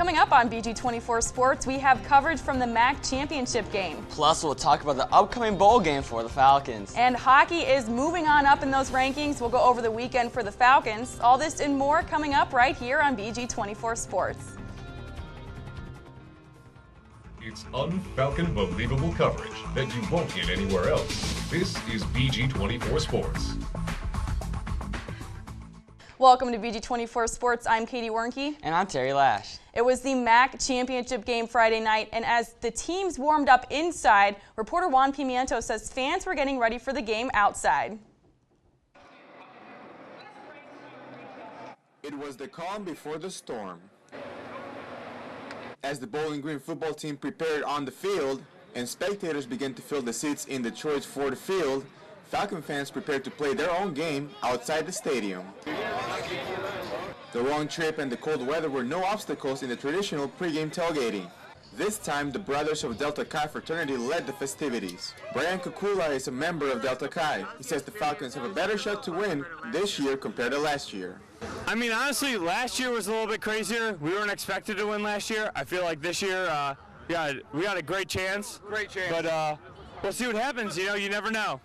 Coming up on BG24 Sports, we have coverage from the MAC championship game. Plus, we'll talk about the upcoming bowl game for the Falcons. And hockey is moving on up in those rankings. We'll go over the weekend for the Falcons. All this and more coming up right here on BG24 Sports. It's un-Falcon believable coverage that you won't get anywhere else. This is BG24 Sports. Welcome to BG24 Sports. I'm Katie Wernke. And I'm Terry Lash. It was the MAC championship game Friday night, and as the teams warmed up inside, reporter Juan Pimiento says fans were getting ready for the game outside. It was the calm before the storm. As the Bowling Green football team prepared on the field and spectators began to fill the seats in Detroit's Ford Field, Falcon fans prepared to play their own game outside the stadium. The long trip and the cold weather were no obstacles in the traditional pregame tailgating. This time, the Brothers of Delta Chi fraternity led the festivities. Brian Kukula is a member of Delta Chi. He says the Falcons have a better shot to win this year compared to last year. I mean, honestly, last year was a little bit crazier. We weren't expected to win last year. I feel like this year, yeah, we got a great chance. But we'll see what happens. You know, you never know.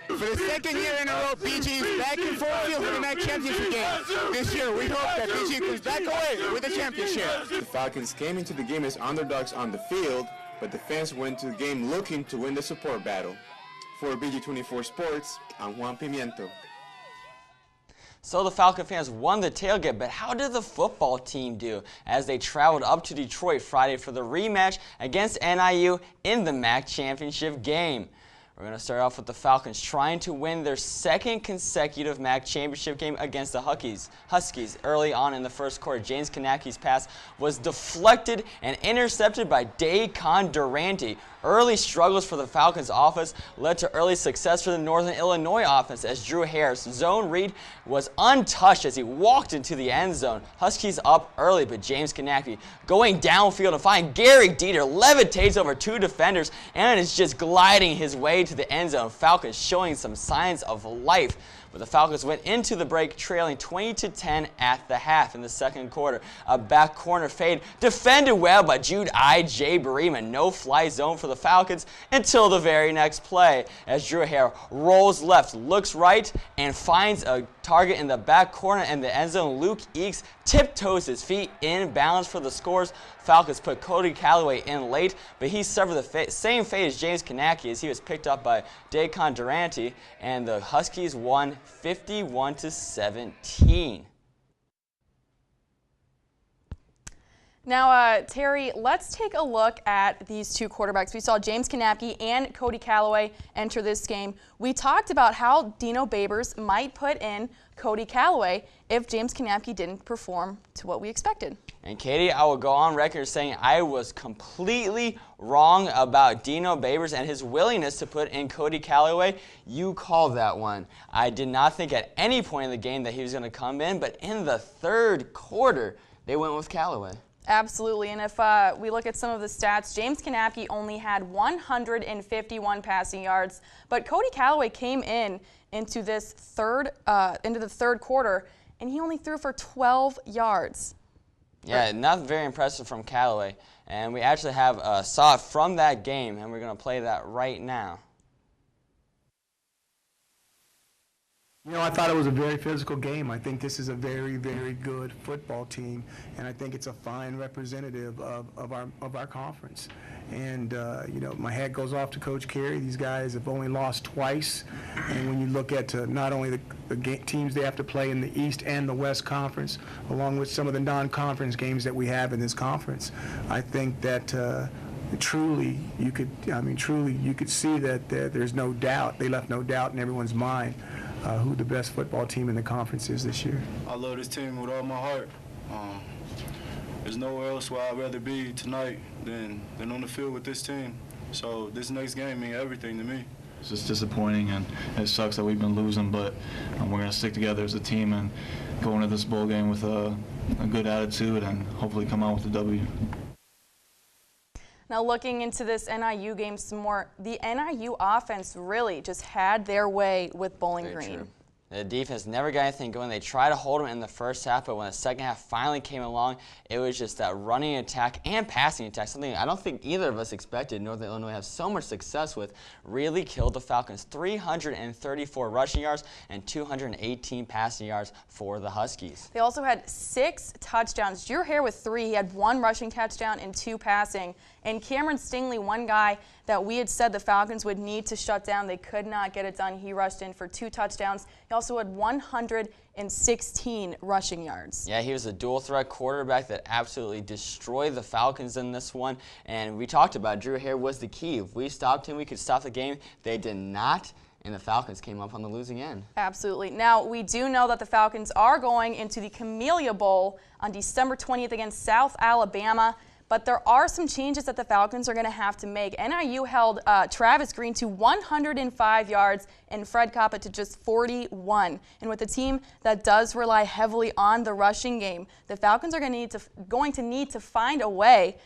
For the second year in a row, BG is back in Ford Field for the MAC championship game. This year, we hope that BG comes back away with the championship. The Falcons came into the game as underdogs on the field, but the fans went to the game looking to win the support battle. For BG24 Sports, I'm Juan Pimiento. So the Falcon fans won the tailgate, but how did the football team do as they traveled up to Detroit Friday for the rematch against NIU in the MAC championship game? We're going to start off with the Falcons trying to win their second consecutive MAC championship game against the Huskies. Early on in the first quarter, James Kanacki's pass was deflected and intercepted by Daquan Durante. Early struggles for the Falcons offense led to early success for the Northern Illinois offense as Drew Harris' zone read was untouched as he walked into the end zone. Huskies up early, but James Kanacki going downfield to find Gary Dieter levitates over two defenders and is just gliding his way to the end zone. Falcons showing some signs of life. But the Falcons went into the break trailing 20-10 at the half in the second quarter. A back corner fade defended well by Jude I.J. Barima. No fly zone for the Falcons until the very next play as Drew Hare rolls left, looks right, and finds a target in the back corner and the end zone. Luke Eakes tiptoes his feet in bounds for the scores. Falcons put Cody Callaway in late, but he suffered the same fate as James Kanacki as he was picked up by Daquan Durante, and the Huskies won 51-17. Now, Terry, let's take a look at these two quarterbacks. We saw James Kanacki and Cody Callaway enter this game. We talked about how Dino Babers might put in Cody Callaway if James Kanacki didn't perform to what we expected. And Katie, I will go on record saying I was completely wrong about Dino Babers and his willingness to put in Cody Callaway. You called that one. I did not think at any point in the game that he was going to come in, but in the third quarter, they went with Callaway. Absolutely, and if we look at some of the stats, James Kanacki only had 151 passing yards, but Cody Callaway came into the third quarter, and he only threw for 12 yards. Yeah, not very impressive from Callaway, and we actually have saw it from that game, and we're going to play that right now. You know, I thought it was a very physical game. I think this is a very, very good football team, and I think it's a fine representative of our conference. And, you know, my hat goes off to Coach Carey. These guys have only lost twice, and when you look at not only the teams they have to play in the East and the West Conference, along with some of the non-conference games that we have in this conference, I think that truly you could see that there's no doubt. They left no doubt in everyone's mind who the best football team in the conference is this year. I love this team with all my heart. There's nowhere else where I'd rather be tonight than on the field with this team. So this next game means everything to me. It's just disappointing, and it sucks that we've been losing, but we're going to stick together as a team and go into this bowl game with a good attitude and hopefully come out with a W. Now looking into this NIU game some more, the NIU offense really just had their way with Bowling Green. True. The defense never got anything going. They tried to hold them in the first half, but when the second half finally came along, it was just that running attack and passing attack, something I don't think either of us expected Northern Illinois have so much success with, really killed the Falcons. 334 rushing yards and 218 passing yards for the Huskies. They also had 6 touchdowns. Drew Hare with 3. He had 1 rushing touchdown and 2 passing. And Cameron Stingley, one guy that we had said the Falcons would need to shut down. They could not get it done. He rushed in for 2 touchdowns. He also had 116 rushing yards. Yeah, he was a dual-threat quarterback that absolutely destroyed the Falcons in this one. And we talked about it. Drew Hare was the key. If we stopped him, we could stop the game. They did not, and the Falcons came up on the losing end. Absolutely. Now, we do know that the Falcons are going into the Camellia Bowl on December 20th against South Alabama. But there are some changes that the Falcons are going to have to make. NIU held Travis Green to 105 yards and Fred Coppett to just 41. And with a team that does rely heavily on the rushing game, the Falcons are going to need to find a way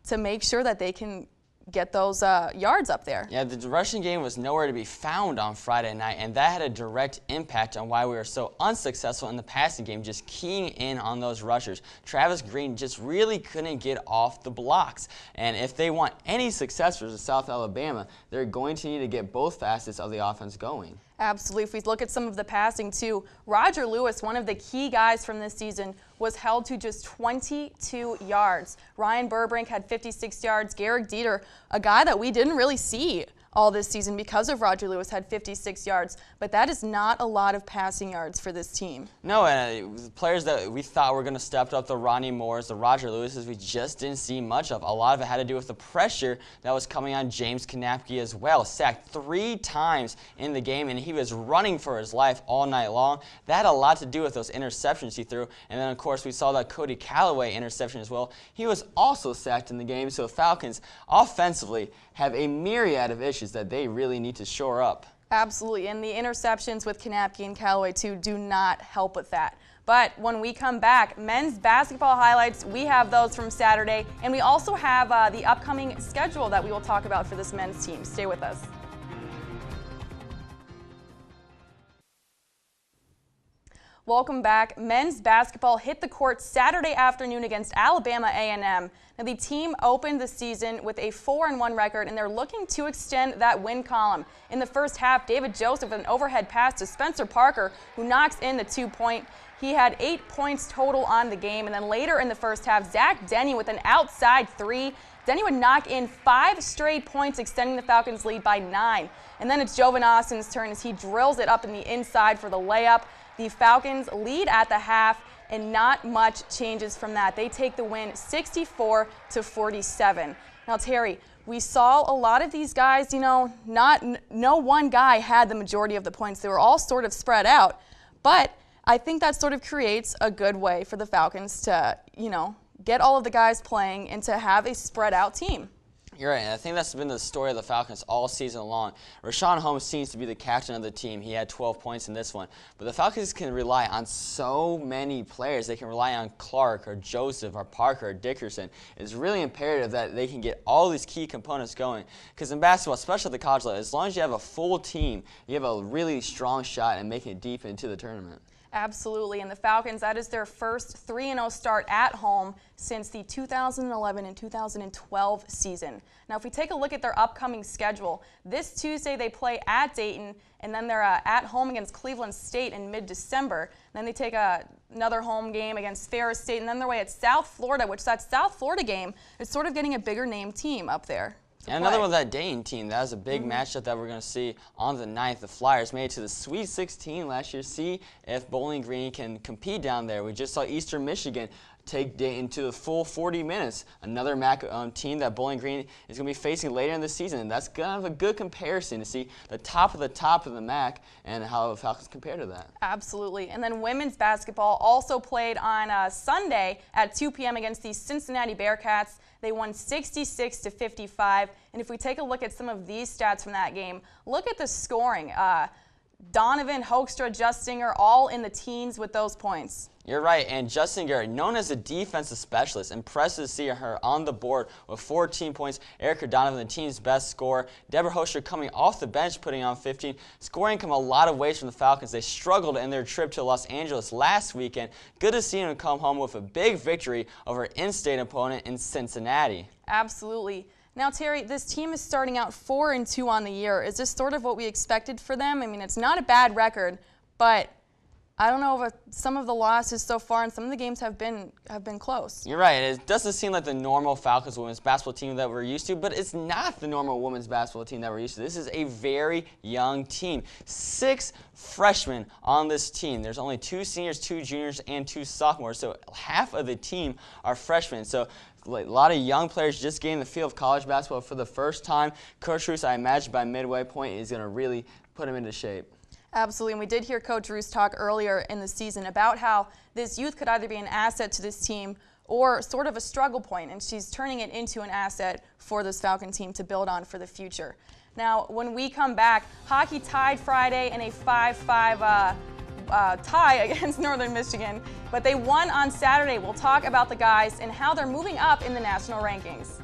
to make sure that they can get those yards up there. Yeah, the rushing game was nowhere to be found on Friday night, and that had a direct impact on why we were so unsuccessful in the passing game, just keying in on those rushers. Travis Green just really couldn't get off the blocks, and if they want any success for South Alabama, they're going to need to get both facets of the offense going. Absolutely. If we look at some of the passing too, Roger Lewis, one of the key guys from this season, was held to just 22 yards. Ryan Burbrink had 56 yards. Garrick Dieter, a guy that we didn't really see all this season because of Roger Lewis, had 56 yards. But that is not a lot of passing yards for this team. No, and the players that we thought were going to step up, the Ronnie Moores, the Roger Lewises, we just didn't see much of. A lot of it had to do with the pressure that was coming on James Kanapke as well. Sacked 3 times in the game, and he was running for his life all night long. That had a lot to do with those interceptions he threw. And then, of course, we saw that Cody Callaway interception as well. He was also sacked in the game, so Falcons offensively have a myriad of issues that they really need to shore up. Absolutely, and the interceptions with Kanapke and Callaway too do not help with that. But when we come back, men's basketball highlights, we have those from Saturday, and we also have the upcoming schedule that we will talk about for this men's team. Stay with us. Welcome back. Men's basketball hit the court Saturday afternoon against Alabama A&M. Now, the team opened the season with a 4-1 record, and they're looking to extend that win column. In the first half, David Joseph with an overhead pass to Spencer Parker, who knocks in the 2-point. He had 8 points total on the game, and then later in the first half, Zach Denny with an outside 3. Denny would knock in 5 straight points, extending the Falcons' lead by 9. And then it's Jovan Austin's turn as he drills it up in the inside for the layup. The Falcons lead at the half, and not much changes from that. They take the win 64-47. Now, Terry, we saw a lot of these guys, no one guy had the majority of the points. They were all sort of spread out. But I think that sort of creates a good way for the Falcons to, get all of the guys playing and to have a spread out team. You're right, and I think that's been the story of the Falcons all season long. Rashawn Holmes seems to be the captain of the team. He had 12 points in this one. But the Falcons can rely on so many players. They can rely on Clark or Joseph or Parker or Dickerson. It's really imperative that they can get all these key components going. Because in basketball, especially at the college level, as long as you have a full team, you have a really strong shot at making it deep into the tournament. Absolutely, and the Falcons, that is their first 3-0 start at home since the 2011 and 2012 season. Now, if we take a look at their upcoming schedule, this Tuesday they play at Dayton, and then they're at home against Cleveland State in mid-December. Then they take another home game against Ferris State, and then they're away at South Florida, which that South Florida game is sort of getting a bigger name team up there. And another one, that Dayton team, that was a big matchup that we're going to see on the 9th. The Flyers made it to the Sweet 16 last year. See if Bowling Green can compete down there. We just saw Eastern Michigan take Dayton to the full 40 minutes. Another MAC team that Bowling Green is going to be facing later in the season. And that's kind of a good comparison to see the top of the MAC and how the Falcons compare to that. Absolutely. And then women's basketball also played on Sunday at 2 p.m. against the Cincinnati Bearcats. They won 66-55. And if we take a look at some of these stats from that game, look at the scoring. Donovan, Hoekstra, Justinger, all in the teens with those points. You're right, and Justinger, known as a defensive specialist, impressive to see her on the board with 14 points. Erica Donovan, the team's best scorer. Deborah Hoekstra coming off the bench, putting on 15. Scoring come a lot of ways from the Falcons. They struggled in their trip to Los Angeles last weekend. Good to see them come home with a big victory over in-state opponent in Cincinnati. Absolutely. Now, Terry, this team is starting out 4-2 on the year. Is this sort of what we expected for them? I mean, it's not a bad record, but I don't know if some of the losses so far and some of the games have been close. You're right. It doesn't seem like the normal Falcons women's basketball team that we're used to, but it's not the normal women's basketball team that we're used to. This is a very young team. 6 freshmen on this team. There's only 2 seniors, 2 juniors, and 2 sophomores, so half of the team are freshmen. So a lot of young players just getting the feel of college basketball for the first time. Coach Roos, I imagine by midway point, is going to really put them into shape. Absolutely, and we did hear Coach Roos talk earlier in the season about how this youth could either be an asset to this team or sort of a struggle point, and she's turning it into an asset for this Falcon team to build on for the future. Now, when we come back, hockey tied Friday in a 5-5 tie against Northern Michigan, but they won on Saturday. We'll talk about the guys and how they're moving up in the national rankings.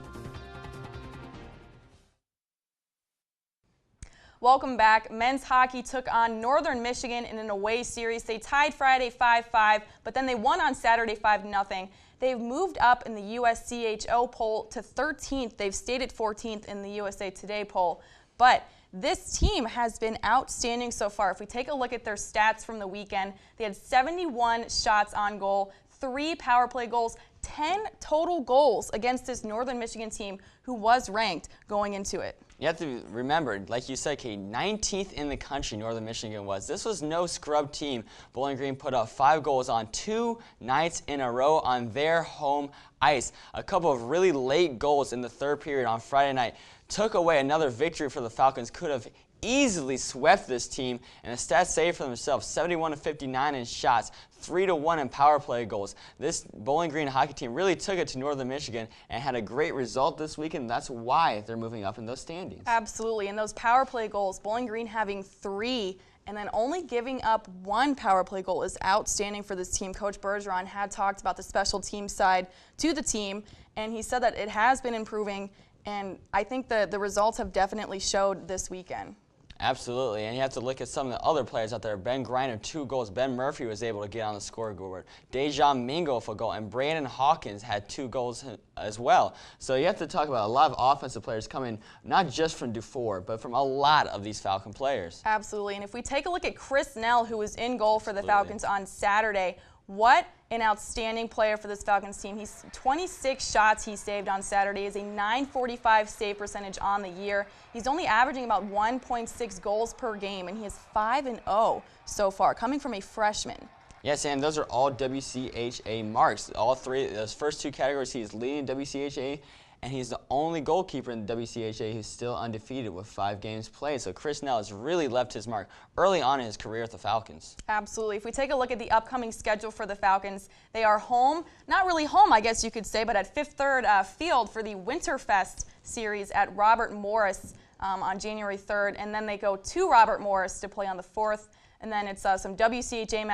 Welcome back. Men's hockey took on Northern Michigan in an away series. They tied Friday 5-5, but then they won on Saturday 5-0. They've moved up in the USCHO poll to 13th. They've stayed at 14th in the USA Today poll. But this team has been outstanding so far. If we take a look at their stats from the weekend, they had 71 shots on goal, 3 power play goals, 10 total goals against this Northern Michigan team who was ranked going into it. You have to remember, like you said, Kate, 19th in the country Northern Michigan was. This was no scrub team. Bowling Green put up 5 goals on 2 nights in a row on their home ice. A couple of really late goals in the third period on Friday night took away another victory for the Falcons. Could have easily swept this team, and the stats say for themselves: 71-59 in shots, 3-1 in power play goals. This Bowling Green hockey team really took it to Northern Michigan and had a great result this weekend. That's why they're moving up in those standings. Absolutely, and those power play goals, Bowling Green having 3 and then only giving up 1 power play goal is outstanding for this team. Coach Bergeron had talked about the special team side to the team, and he said that it has been improving, and I think the results have definitely showed this weekend. Absolutely, and you have to look at some of the other players out there. Ben Greiner, 2 goals. Ben Murphy was able to get on the scoreboard. Dejan Mingo for a goal, and Brandon Hawkins had 2 goals as well. So you have to talk about a lot of offensive players coming not just from Dufour, but from a lot of these Falcon players. Absolutely, and if we take a look at Chris Nell, who was in goal for the Falcons on Saturday, what an outstanding player for this Falcons team. He's 26 shots he saved on Saturday. He has a .945 save percentage on the year. He's only averaging about 1.6 goals per game, and he is 5-0 so far, coming from a freshman. Yes, and those are all WCHA marks. All 3, those first 2 categories, he's leading WCHA, and he's the only goalkeeper in the WCHA who's still undefeated with 5 games played. So Chris Nell has really left his mark early on in his career at the Falcons. Absolutely. If we take a look at the upcoming schedule for the Falcons, they are home, not really home, I guess you could say, but at Fifth Third Field for the Winterfest series at Robert Morris on January 3rd, and then they go to Robert Morris to play on the 4th, and then it's some WCHA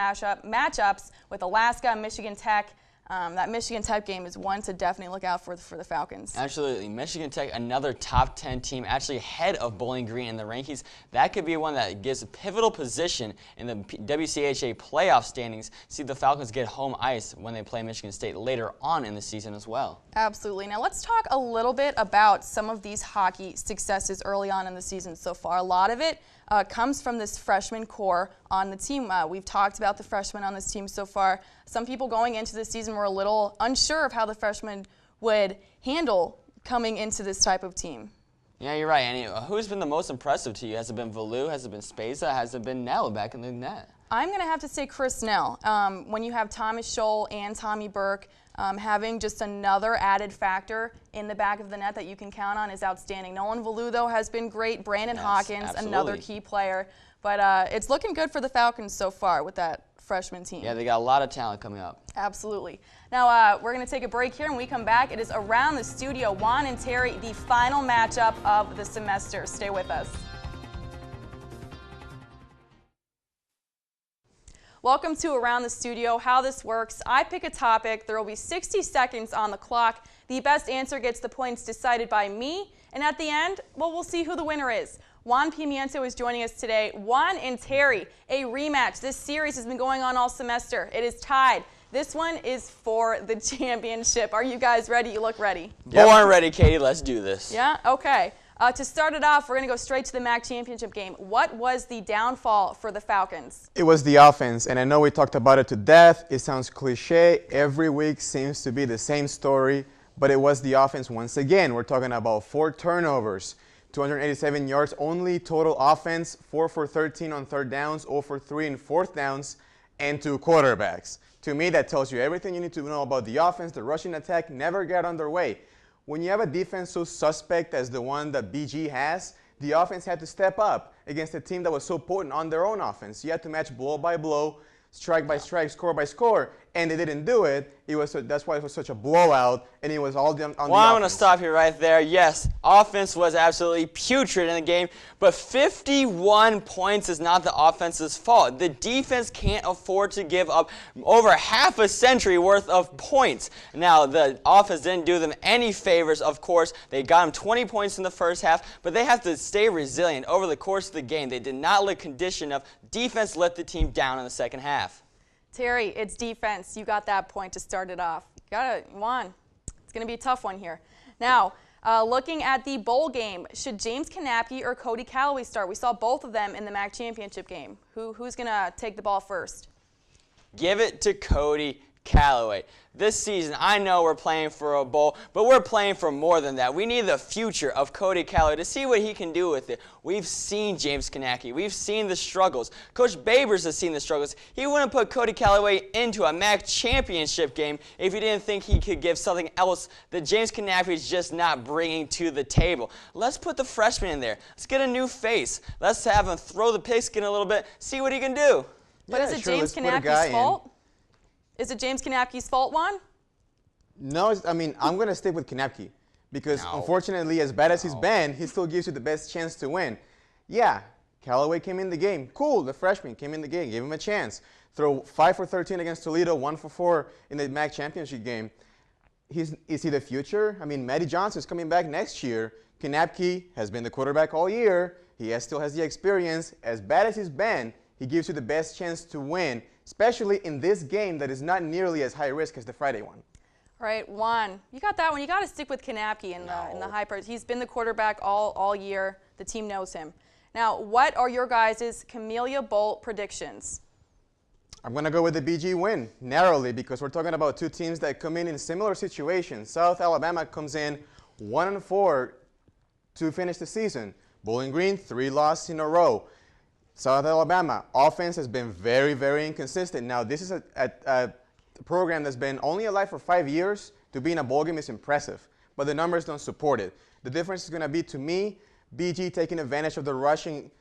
matchups with Alaska, Michigan Tech. That Michigan Tech game is one to definitely look out for the Falcons. Absolutely. Michigan Tech, another top 10 team, actually ahead of Bowling Green in the rankings. That could be one that gives a pivotal position in the WCHA playoff standings. See the Falcons get home ice when they play Michigan State later on in the season as well. Absolutely. Now let's talk a little bit about some of these hockey successes early on in the season so far. A lot of it comes from this freshman core on the team. We've talked about the freshmen on this team so far. Some people going into this season were a little unsure of how the freshmen would handle coming into this type of team. Yeah, you're right. And who's been the most impressive to you? Has it been Valu? Has it been Speza? Has it been Nell back in the net? I'm going to have to say Chris Nell. When you have Thomas Scholl and Tommy Burke, having just another added factor in the back of the net that you can count on is outstanding. Nolan Valu, though, has been great. Brandon Hawkins, absolutely. Another key player. But it's looking good for the Falcons so far with that freshman team. Yeah, they got a lot of talent coming up. Absolutely. Now, we're going to take a break here, and when we come back, it is Around the Studio. Juan and Terry, the final matchup of the semester. Stay with us. Welcome to Around the Studio. How this works, I pick a topic. There will be 60 seconds on the clock. The best answer gets the points decided by me. And at the end, well, we'll see who the winner is. Juan Pimiento is joining us today. Juan and Terry, a rematch. This series has been going on all semester. It is tied. This one is for the championship. Are you guys ready? You look ready. Born ready, Katie. Let's do this. Yeah? Okay. To start it off, we're going to go straight to the MAC championship game. What was the downfall for the Falcons? It was the offense, and I know we talked about it to death. It sounds cliche. Every week seems to be the same story, but it was the offense once again. We're talking about 4 turnovers, 287 yards, only total offense, 4 for 13 on third downs, 0 for 3 in fourth downs, and 2 quarterbacks. To me, that tells you everything you need to know about the offense. The rushing attack never got underway. When you have a defense so suspect as the one that BG has, the offense had to step up against a team that was so potent on their own offense. You had to match blow by blow, strike by strike, score by score, and they didn't do it. That's why it was such a blowout, and it was all on the offense. Well, I'm going to stop you right there. Yes, offense was absolutely putrid in the game, but 51 points is not the offense's fault. The defense can't afford to give up over half a century worth of points. Now, the offense didn't do them any favors, of course. They got them 20 points in the first half, but they have to stay resilient over the course of the game. They did not let condition of defense let the team down in the second half. Terry, it's defense. You got that point to start it off. You got it, Juan. It's going to be a tough one here. Now, looking at the bowl game, should James Kanapke or Cody Callaway start? We saw both of them in the MAC championship game. Who's going to take the ball first? Give it to Cody Callaway. This season, I know we're playing for a bowl, but we're playing for more than that. We need the future of Cody Callaway to see what he can do with it. We've seen James Kanapke. We've seen the struggles. Coach Babers has seen the struggles. He wouldn't put Cody Callaway into a MAC championship game if he didn't think he could give something else that James Kanapke is just not bringing to the table. Let's put the freshman in there. Let's get a new face. Let's have him throw the pigskin a little bit, see what he can do. But is it James Kanapke's fault? Is it James Kanapke's fault, Juan? No, I mean, I'm going to stick with Kanapke because, unfortunately, as bad as he's been, he still gives you the best chance to win. Yeah, Callaway came in the game. Cool, the freshman came in the game. Gave him a chance. Throw 5 for 13 against Toledo, 1 for 4 in the MAC championship game. Is he the future? I mean, Matty Johnson's coming back next year. Kanapke has been the quarterback all year. He still has the experience. As bad as he's been, he gives you the best chance to win, especially in this game that is not nearly as high risk as the Friday one. All right, Juan, you got that one. You got to stick with Kanapke in the high parts. He's been the quarterback all year. The team knows him. Now, what are your guys' Camellia Bowl predictions? I'm going to go with the BG win, narrowly, because we're talking about 2 teams that come in similar situations. South Alabama comes in 1-4 to finish the season. Bowling Green, 3 losses in a row. South Alabama, offense has been very, very inconsistent. Now, this is a program that's been only alive for 5 years. To be in a bowl game is impressive, but the numbers don't support it. The difference is going to be, to me, BG taking advantage of their rushing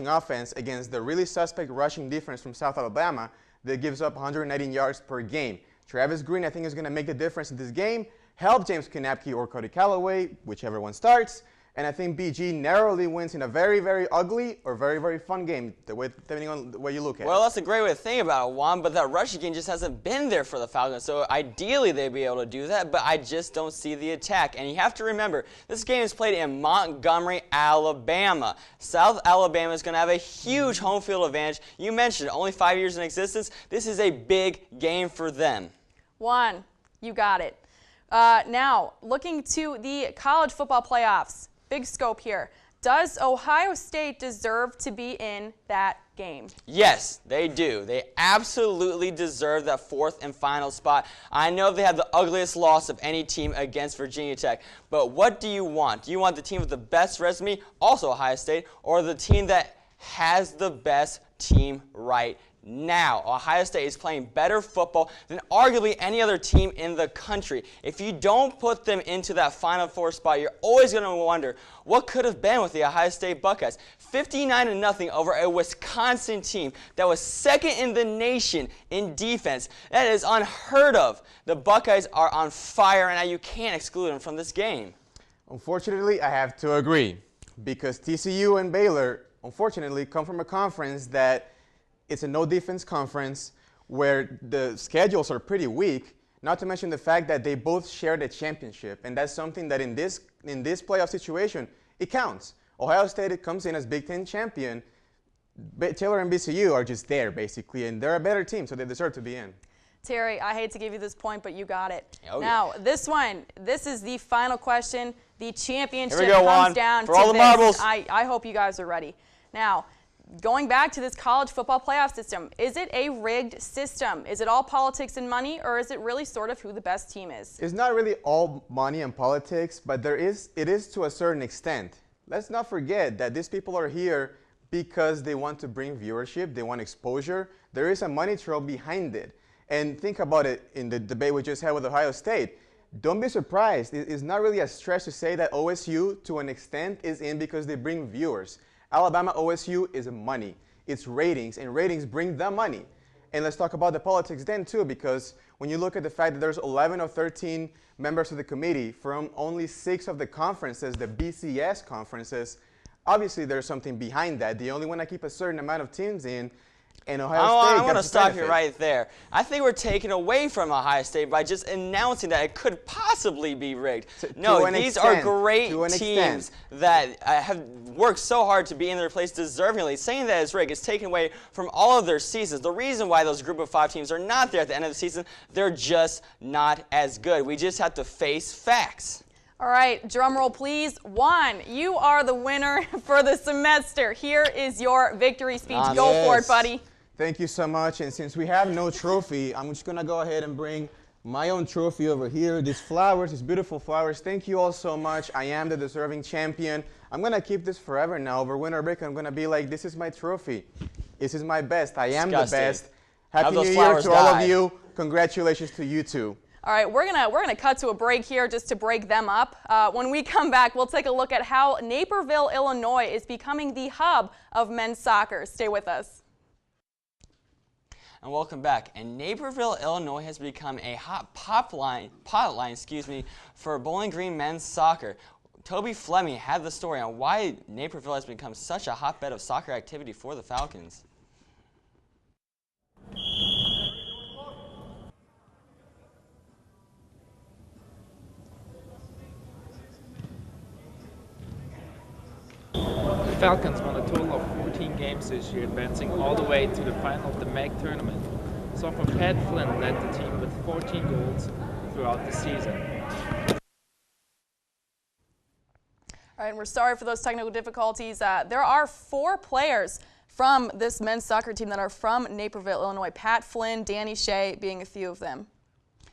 offense against the really suspect rushing defense from South Alabama that gives up 119 yards per game. Travis Green, I think, is going to make the difference in this game, help James Kanapke or Cody Callaway, whichever one starts. And I think BG narrowly wins in a very, very ugly or very, very fun game, depending on the way you look at it. Well, that's a great way to think about it, Juan, but that rushing game just hasn't been there for the Falcons. So ideally they'd be able to do that, but I just don't see the attack. And you have to remember, this game is played in Montgomery, Alabama. South Alabama is going to have a huge home field advantage. You mentioned it, only 5 years in existence. This is a big game for them. Juan, you got it. Now, looking to the college football playoffs. Big scope here. Does Ohio State deserve to be in that game? Yes, they do. They absolutely deserve that 4th and final spot. I know they had the ugliest loss of any team against Virginia Tech, but what do you want? Do you want the team with the best resume, also Ohio State, or the team that has the best team right now? Ohio State is playing better football than arguably any other team in the country. If you don't put them into that Final Four spot, you're always going to wonder what could have been with the Ohio State Buckeyes. 59-0 over a Wisconsin team that was 2nd in the nation in defense. That is unheard of. The Buckeyes are on fire, and now you can't exclude them from this game. Unfortunately, I have to agree, because TCU and Baylor, unfortunately, come from a conference that It's a no-defense conference where the schedules are pretty weak, not to mention the fact that they both share the championship. And that's something that in this playoff situation, it counts. Ohio State comes in as Big Ten champion. Taylor and BCU are just there, basically, and they're a better team, so they deserve to be in. Terry, I hate to give you this point, but you got it. Oh, now, this is the final question. The championship Here we go, comes Juan, down for to all the this. marbles. I hope you guys are ready. Now, going back to this college football playoff system, is it a rigged system? Is it all politics and money, or is it really sort of who the best team is? It's not really all money and politics, but it is to a certain extent. Let's not forget that these people are here because they want to bring viewership, they want exposure. There is a money trail behind it. And think about it in the debate we just had with Ohio State. Don't be surprised. It's not really a stretch to say that OSU, to an extent, is in because they bring viewers. Alabama OSU is money. It's ratings, and ratings bring the money. And let's talk about the politics then, too, because when you look at the fact that there's 11 or 13 members of the committee from only 6 of the conferences, the BCS conferences, obviously there's something behind that. They only want to keep a certain amount of teams in, and Ohio State I want to gets the stop benefit. you right there. I think we're taking away from Ohio State by just announcing that it could possibly be rigged. No, these are great teams that have worked so hard to be in their place deservingly. Saying that it's rigged is taken away from all of their seasons. The reason why those group of 5 teams are not there at the end of the season, they're just not as good. We just have to face facts. All right, drum roll please. Juan, you are the winner for the semester. Here is your victory speech. Go for it, buddy. Thank you so much. And since we have no trophy, I'm just going to go ahead and bring my own trophy over here. These flowers, these beautiful flowers. Thank you all so much. I am the deserving champion. I'm going to keep this forever now. Over winter break, I'm going to be like, this is my trophy. This is my best. I am the best. Happy New Year to all of you. Congratulations to you too. All right, we're gonna cut to a break here just to break them up. When we come back, we'll take a look at how Naperville, Illinois is becoming the hub of men's soccer. Stay with us. And welcome back. And Naperville, Illinois has become a hot pot line for Bowling Green men's soccer. Toby Fleming had the story on why Naperville has become such a hotbed of soccer activity for the Falcons. The Falcons won a total of 14 games this year, advancing all the way to the final of the MEG tournament. Sophomore Pat Flynn led the team with 14 goals throughout the season. All right, and we're sorry for those technical difficulties. There are 4 players from this men's soccer team that are from Naperville, Illinois. Pat Flynn, Danny Shea being a few of them.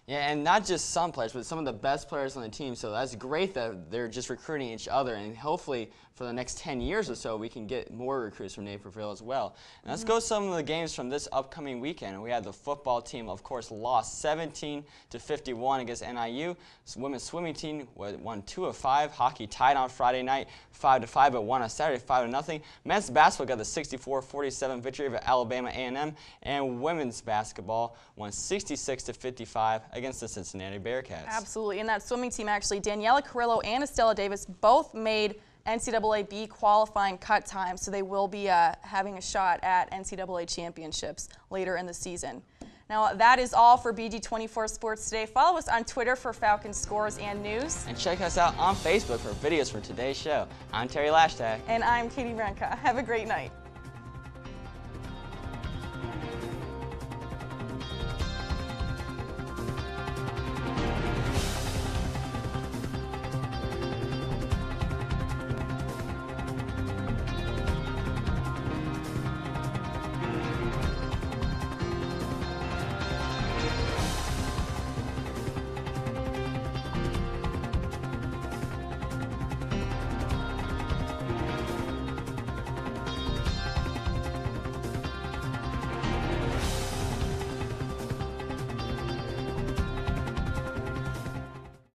Yeah, and not just some players, but some of the best players on the team. So that's great that they're just recruiting each other. And hopefully for the next 10 years or so, we can get more recruits from Naperville as well. And let's go some of the games from this upcoming weekend. We had the football team, of course, lost 17-51 against NIU. The women's swimming team won 2 of 5. Hockey tied on Friday night 5-5, but won on Saturday 5-0. Men's basketball got the 64-47 victory over Alabama A&M. And women's basketball won 66-55 against the Cincinnati Bearcats. Absolutely. In that swimming team, actually, Daniela Carrillo and Estella Davis both made NCAA B qualifying cut time, so they will be having a shot at NCAA championships later in the season. Now, that is all for BG24 Sports today. Follow us on Twitter for Falcons scores and news. And check us out on Facebook for videos for today's show. I'm Terry Lashtag. And I'm Katie Renka. Have a great night.